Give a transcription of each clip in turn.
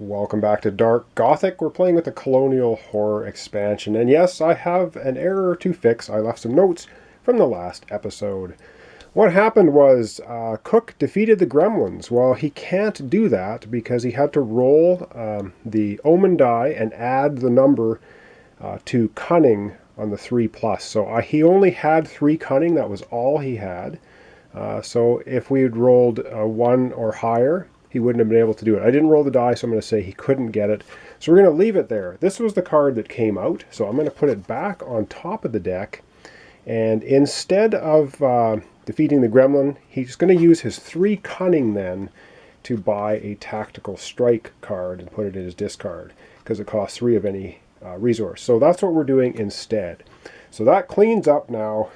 Welcome back to Dark Gothic. We're playing with the Colonial Horror expansion. And yes, I have an error to fix. I left some notes from the last episode. What happened was Cooke defeated the gremlins. Well, he can't do that because he had to roll the omen die and add the number to cunning on the 3+. So he only had 3 cunning. That was all he had. So if we had rolled 1 or higher, he wouldn't have been able to do it. I didn't roll the die, so I'm going to say he couldn't get it. So we're going to leave it there. This was the card that came out, so I'm going to put it back on top of the deck. And instead of defeating the gremlin, he's going to use his 3 cunning then to buy a tactical strike card and put it in his discard, because it costs 3 of any resource. So that's what we're doing instead. So that cleans up now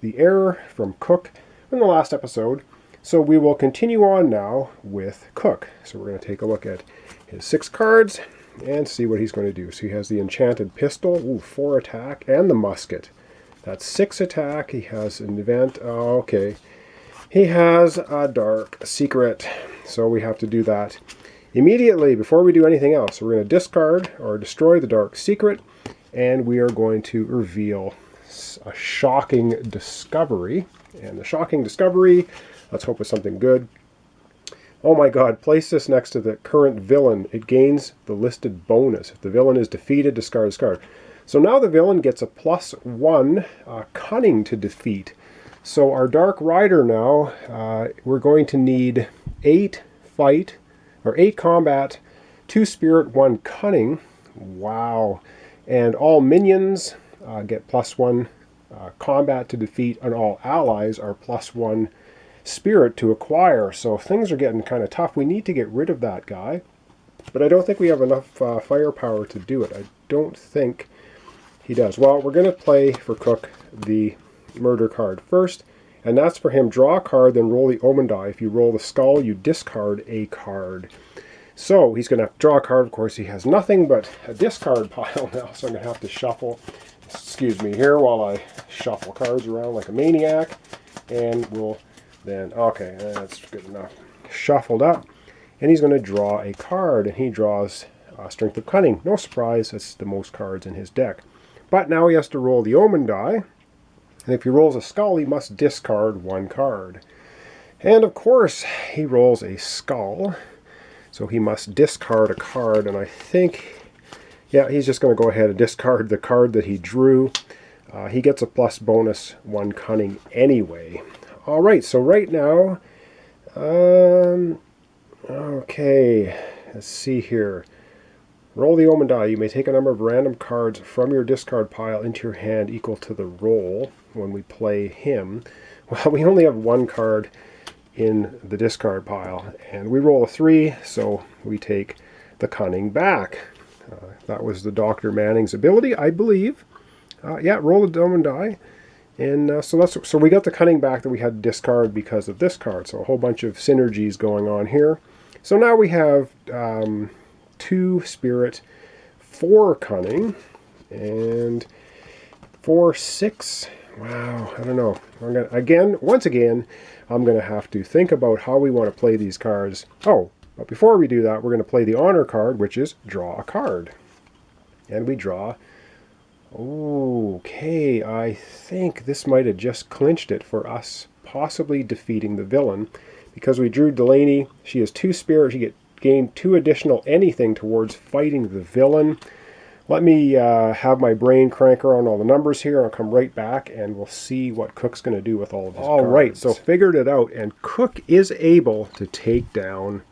the error from Cooke from the last episode. So we will continue on now with Cooke. So we're going to take a look at his 6 cards and see what he's going to do. So he has the enchanted pistol, 4 attack, and the musket. That's 6 attack. He has an event. Oh, okay. He has a dark secret. So we have to do that immediately before we do anything else. So we're going to discard or destroy the dark secret, and we are going to reveal a shocking discovery. And the shocking discovery, let's hope it's something good. Oh my god, place this next to the current villain. It gains the listed bonus. If the villain is defeated, discard this card. So now the villain gets a +1 cunning to defeat. So our Dark Rider now, we're going to need 8 fight, or 8 combat, 2 spirit, 1 cunning. Wow. And all minions get +1 combat to defeat, and all allies are +1 spirit to acquire. So things are getting kind of tough. We need to get rid of that guy, but I don't think we have enough firepower to do it. I don't think he does. Well, we're going to play for Cooke the murder card first, and that's for him. Draw a card, then roll the omen die. If you roll the skull, you discard a card. So he's going to have to draw a card. Of course, he has nothing but a discard pile now, so I'm going to have to shuffle. Excuse me here while I shuffle cards around like a maniac, and we'll then, okay, that's good enough. Shuffled up, and he's going to draw a card, and he draws Strength of Cunning. No surprise, that's the most cards in his deck. But now he has to roll the omen die, and if he rolls a skull, he must discard 1 card. And of course, he rolls a skull, so he must discard a card, and I think, yeah, he's just going to go ahead and discard the card that he drew. He gets a plus bonus 1 cunning anyway. All right, so right now, okay, let's see here. Roll the omen die. You may take a number of random cards from your discard pile into your hand equal to the roll when we play him. Well, we only have 1 card in the discard pile, and we roll a 3, so we take the cunning back. That was the Dr. Manning's ability, I believe. Yeah, roll the omen die. And so we got the cunning back that we had to discard because of this card. So a whole bunch of synergies going on here. So now we have 2 spirit, 4 cunning, and 4, 6. Wow, I don't know. Once again, I'm going to have to think about how we want to play these cards. Oh, but before we do that, we're going to play the honor card, which is draw a card. And we draw. Okay, I think this might have just clinched it for us possibly defeating the villain, because we drew Delaney. She has 2 spirit. She gained 2 additional anything towards fighting the villain. Let me have my brain crank around all the numbers here. I'll come right back and we'll see what Cooke's going to do with all of his cards. All right, so figured it out, and Cooke is able to take down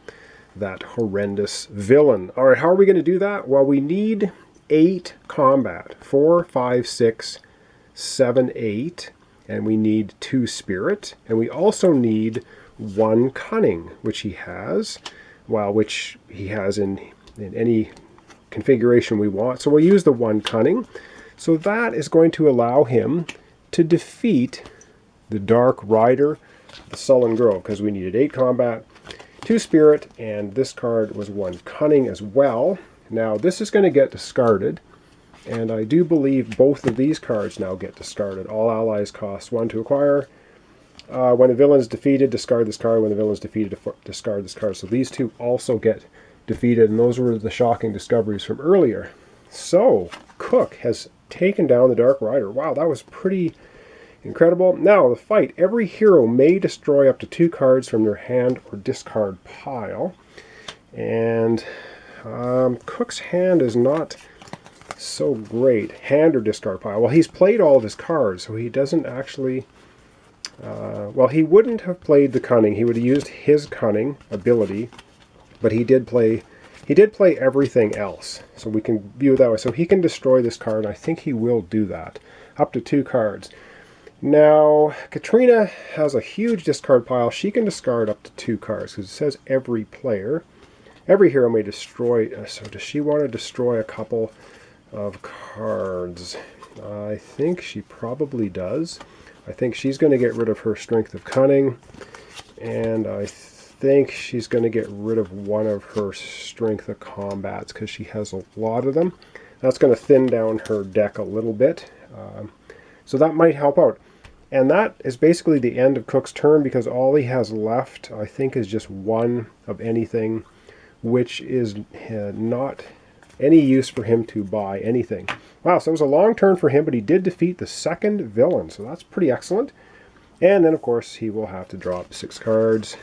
that horrendous villain. All right, how are we going to do that? Well, we need 8 combat, 4, 5, 6, 7, 8, and we need 2 spirit, and we also need 1 cunning, which he has, well, which he has in any configuration we want. So we'll use the 1 cunning. So that is going to allow him to defeat the Dark Rider, the Sullen Grove, because we needed 8 combat, 2 spirit, and this card was 1 cunning as well. Now this is going to get discarded, and I do believe both of these cards now get discarded. All allies cost 1 to acquire. When a villain is defeated, discard this card. When the villain is defeated, discard this card. So these two also get defeated, and those were the shocking discoveries from earlier. So, Cooke has taken down the Dark Rider. Wow, that was pretty incredible. Now, the fight. Every hero may destroy up to 2 cards from their hand or discard pile. And Cooke's hand is not so great. Hand or discard pile. Well, he's played all of his cards, so he doesn't actually... well, he wouldn't have played the cunning. He would have used his cunning ability, but he did play everything else. So we can view it that way. So he can destroy this card, and I think he will do that. Up to 2 cards. Now, Katarina has a huge discard pile. She can discard up to 2 cards, because it says every player. Every hero may destroy. So does she want to destroy a couple of cards? I think she probably does. I think she's going to get rid of her Strength of Cunning, and I think she's going to get rid of one of her Strength of Combats because she has a lot of them. That's going to thin down her deck a little bit, so that might help out. And that is basically the end of Cooke's turn, because all he has left, I think, is just 1 of anything, which is not any use for him to buy anything. Wow, so it was a long turn for him, but he did defeat the 2nd villain, so that's pretty excellent. And then, of course, he will have to drop 6 cards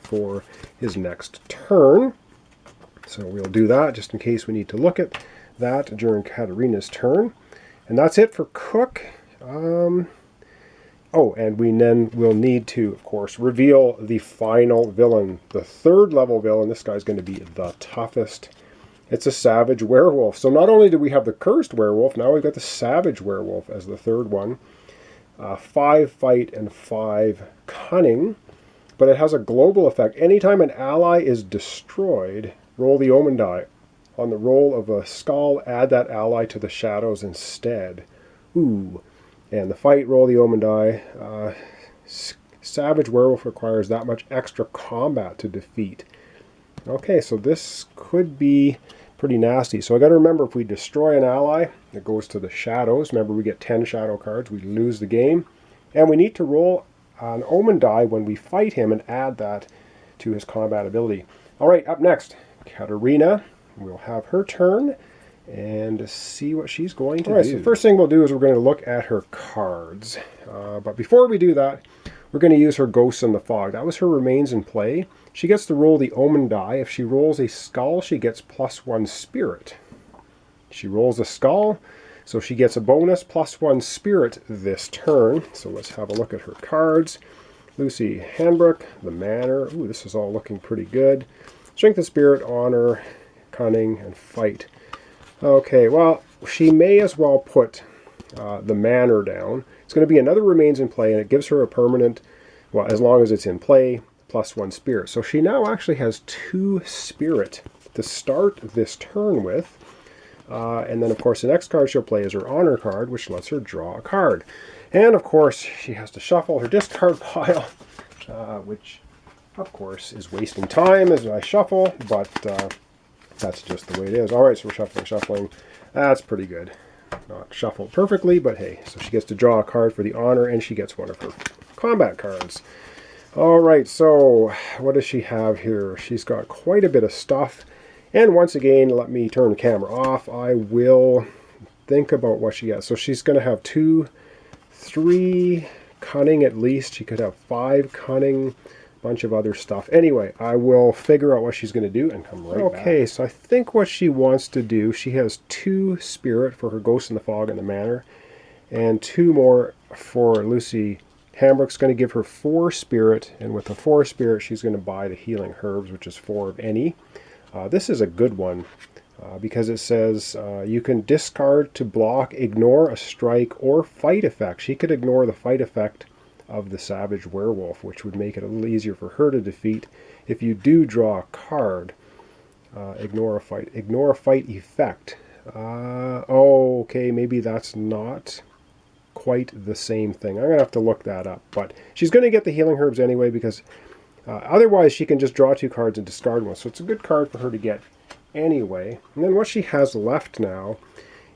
for his next turn. So we'll do that just in case we need to look at that during Katarina's turn. And that's it for Cooke. Oh, and we then will need to, of course, reveal the final villain. The 3rd level villain. This guy's going to be the toughest. It's a Savage Werewolf. So not only do we have the Cursed Werewolf, now we've got the Savage Werewolf as the 3rd one. 5 fight and 5 cunning. But it has a global effect. Anytime an ally is destroyed, roll the Omen die. On the roll of a skull, add that ally to the shadows instead. Ooh. And the fight, roll the Omen die. Savage Werewolf requires that much extra combat to defeat. Okay, so this could be pretty nasty. So I got to remember, if we destroy an ally, it goes to the shadows. Remember, we get 10 shadow cards. We lose the game. And we need to roll an Omen die when we fight him and add that to his combat ability. All right, up next, Katarina. We'll have her turn and see what she's going to do. So first thing we'll do is we're going to look at her cards. But before we do that, we're going to use her Ghosts in the Fog. That was her remains in play. She gets to roll the Omen die. If she rolls a skull, she gets +1 spirit. She rolls a skull, so she gets a bonus +1 spirit this turn. So let's have a look at her cards. Lucy Handbrook, the Manor. Ooh, this is all looking pretty good. Strength of Spirit, Honor, Cunning, and Fight. Okay, well, she may as well put the Manor down. It's going to be another remains in play, and it gives her a permanent, well, as long as it's in play, +1 spirit. So she now actually has 2 spirit to start this turn with. And then, of course, the next card she'll play is her Honor card, which lets her draw a card. And, of course, she has to shuffle her discard pile, which, of course, is wasting time as I shuffle, but that's just the way it is. All right, so we're shuffling. That's pretty good. Not shuffled perfectly, but hey. So she gets to draw a card for the Honor, and she gets one of her combat cards. All right, so what does she have here? She's got quite a bit of stuff. And once again, let me turn the camera off. I will think about what she has. So she's going to have 2, 3 cunning at least. She could have 5 cunning, bunch of other stuff. Anyway, I will figure out what she's going to do and come right back. Okay, so I think what she wants to do, she has 2 spirit for her Ghost in the Fog and the Manor, and 2 more for Lucy Handbrook's going to give her 4 spirit, and with the 4 spirit, she's going to buy the Healing Herbs, which is 4 of any. This is a good one because it says you can discard to block, ignore a strike, or fight effect. She could ignore the fight effect of the Savage Werewolf, which would make it a little easier for her to defeat. If you do draw a card, ignore a fight effect. Oh, okay, maybe that's not quite the same thing. I'm going to have to look that up, but she's going to get the Healing Herbs anyway, because otherwise she can just draw 2 cards and discard one. So it's a good card for her to get anyway. And then what she has left now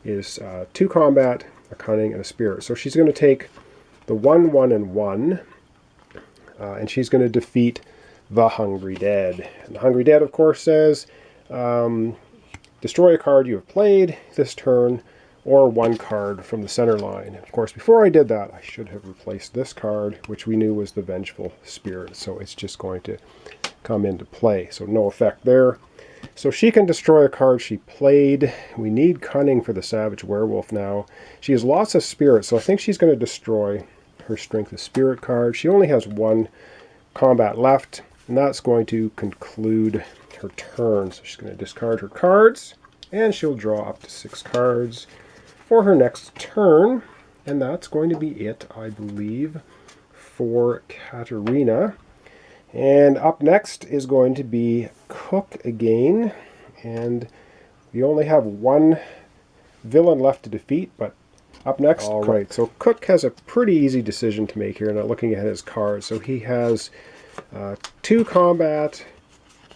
is 2 combat, a cunning, and a spirit. So she's going to take the 1, 1, and 1, and she's going to defeat the Hungry Dead. And the Hungry Dead, of course, says destroy a card you have played this turn, or one card from the center line. Of course, before I did that, I should have replaced this card, which we knew was the Vengeful Spirit, so it's just going to come into play, so no effect there. So she can destroy a card she played. We need Cunning for the Savage Werewolf now. She has lots of spirit, so I think she's going to destroy her Strength of Spirit card. She only has one combat left, and that's going to conclude her turn. So she's going to discard her cards, and she'll draw up to 6 cards for her next turn. And that's going to be it, I believe, for Katarina. And up next is going to be Cooke again. And we only have one villain left to defeat, but up next... All right, so Cooke has a pretty easy decision to make here, not looking at his cards. So he has 2 combat,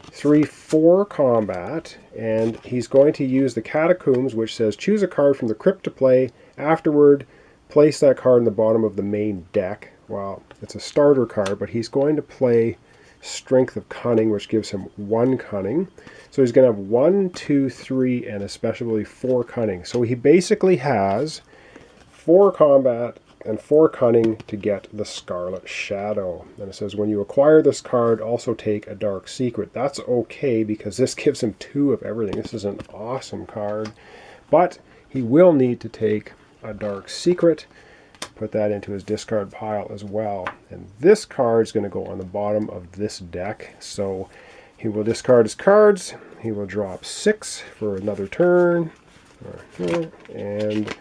3 4 combat, and he's going to use the Catacombs, which says choose a card from the crypt to play. Afterward, place that card in the bottom of the main deck. Well, it's a starter card, but he's going to play Strength of Cunning, which gives him 1 Cunning. So he's going to have 1, 2, 3, and especially 4 Cunning. So he basically has 4 combat and 4 Cunning to get the Scarlet Shadow. And it says when you acquire this card, also take a Dark Secret. That's okay because this gives him 2 of everything. This is an awesome card. But he will need to take a Dark Secret. Put that into his discard pile as well. And this card is going to go on the bottom of this deck. So he will discard his cards. He will drop 6 for another turn. And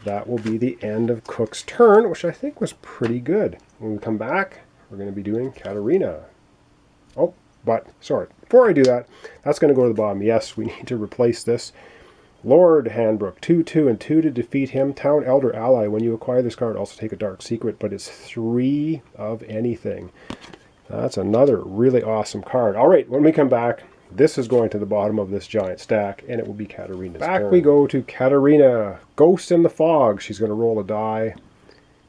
that will be the end of Cooke's turn, which I think was pretty good. When we come back, we're going to be doing Katarina. Oh, but, sorry, before I do that, that's going to go to the bottom. Yes, we need to replace this. Lord Handbrook, 2, 2, and 2 to defeat him. Town Elder Ally. When you acquire this card, also take a Dark Secret, but it's 3 of anything. That's another really awesome card. All right, when we come back, this is going to the bottom of this giant stack, and it will be Katarina's turn. Back we go to Katarina. Ghost in the Fog. She's going to roll a die.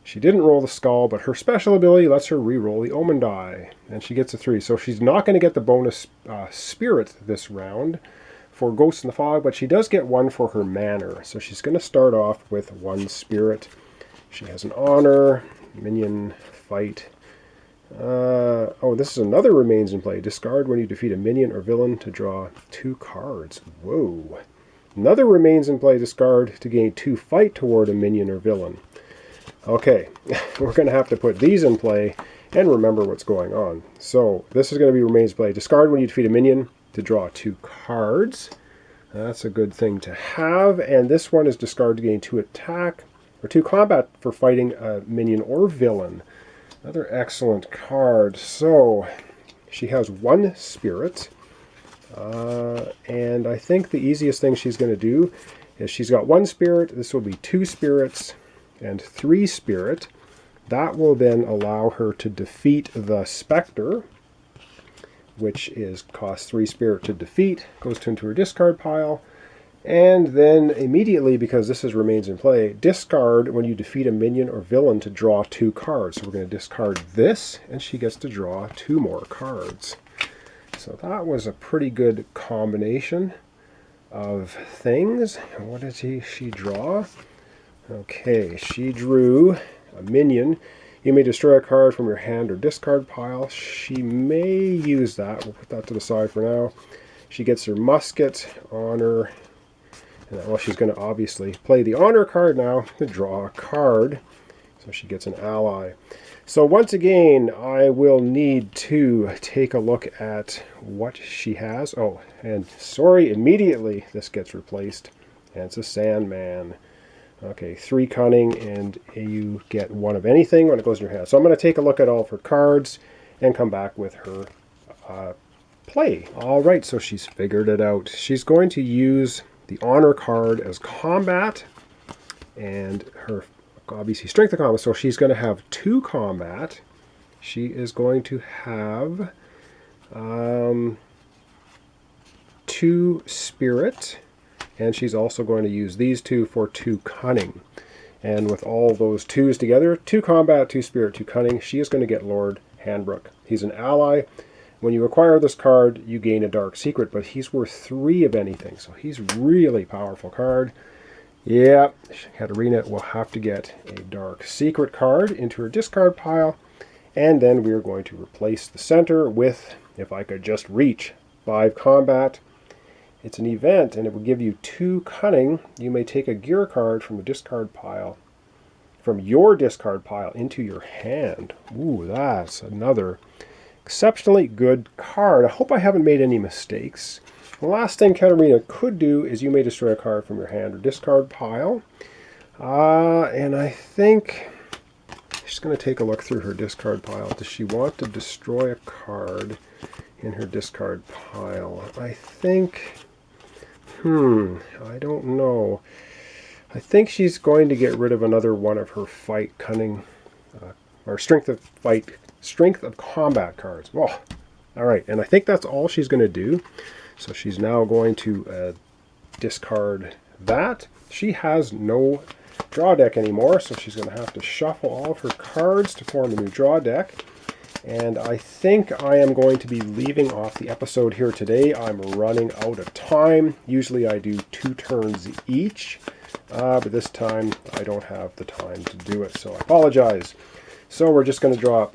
She didn't roll the skull, but her special ability lets her re-roll the omen die, and she gets a 3. So she's not going to get the bonus spirit this round for Ghost in the Fog, but she does get 1 for her manner. So she's going to start off with 1 spirit. She has an honor, minion, fight. Oh, this is another remains in play. Discard when you defeat a minion or villain to draw 2 cards. Whoa. Another remains in play. Discard to gain 2 fight toward a minion or villain. Okay, we're going to have to put these in play and remember what's going on. So this is going to be remains in play. Discard when you defeat a minion to draw 2 cards. That's a good thing to have. And this one is discard to gain 2 attack or 2 combat for fighting a minion or villain. Another excellent card. So she has 1 spirit. And I think the easiest thing she's going to do is she's got 1 spirit. This will be 2 spirits and 3 spirit. That will then allow her to defeat the Spectre, which is cost 3 spirit to defeat. Goes into her discard pile. And then immediately, because this is remains in play, discard when you defeat a minion or villain to draw 2 cards. So we're going to discard this, and she gets to draw 2 more cards. So that was a pretty good combination of things. What did she draw? Okay, she drew a minion. You may destroy a card from your hand or discard pile. She may use that. We'll put that to the side for now. She gets her musket, honor. And well, she's going to obviously play the honor card now to draw a card. So she gets an ally. So once again, I will need to take a look at what she has. Oh, and sorry, immediately this gets replaced. And it's a Sandman. Okay, 3 cunning, and you get 1 of anything when it goes in your hand. So I'm going to take a look at all of her cards and come back with her play. All right, so she's figured it out. She's going to use the honor card as combat, and her obviously strength of combat. So she's going to have 2 combat. She is going to have 2 spirit. And she's also going to use these 2 for 2 cunning. And with all those 2s together, 2 combat, 2 spirit, 2 cunning, she is going to get Lord Handbrook. He's an ally. When you acquire this card, you gain a dark secret, but he's worth 3 of anything, so he's really powerful card. Yeah, Katarina will have to get a dark secret card into her discard pile, and then we are going to replace the center with, if I could just reach, 5 combat. It's an event, and it will give you 2 cunning. You may take a gear card from the discard pile, from your discard pile into your hand. Ooh, that's another exceptionally good card. I hope I haven't made any mistakes. The last thing Katarina could do is you may destroy a card from your hand or discard pile. And I think she's going to take a look through her discard pile. Does she want to destroy a card in her discard pile? I think, I don't know. I think she's going to get rid of another one of her fight, cunning, or strength of combat cards. Oh, all right, and I think that's all she's going to do. So she's now going to discard that. She has no draw deck anymore, so she's going to have to shuffle all of her cards to form a new draw deck. And I think I am going to be leaving off the episode here today. I'm running out of time. Usually I do 2 turns each, but this time I don't have the time to do it, so I apologize. So we're just going to draw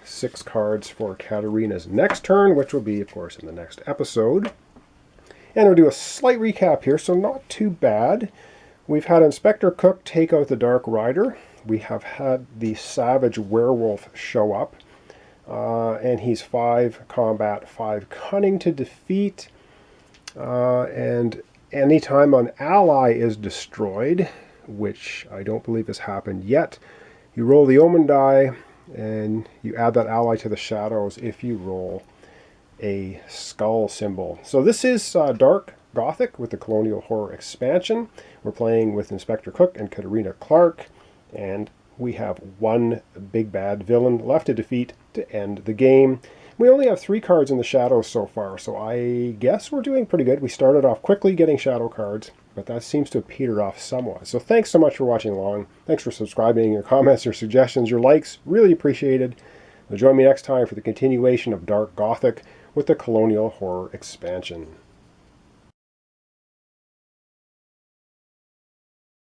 6 cards for Katarina's next turn, which will be, of course, in the next episode. And we'll do a slight recap here, so not too bad. We've had Inspector Cooke take out the Dark Rider. We have had the Savage Werewolf show up. And he's 5 combat, 5 cunning to defeat. And anytime an ally is destroyed, which I don't believe has happened yet, you roll the Omen die, and you add that ally to the shadows if you roll a skull symbol. So this is Dark Gothic with the Colonial Horror expansion. We're playing with Inspector Cooke and Katarina Clark, and we have 1 big bad villain left to defeat to end the game. We only have 3 cards in the shadows so far, so I guess we're doing pretty good. We started off quickly getting shadow cards, but that seems to have petered off somewhat. So thanks so much for watching along. Thanks for subscribing, your comments, your suggestions, your likes. Really appreciated. Join me next time for the continuation of Dark Gothic with the Colonial Horror expansion.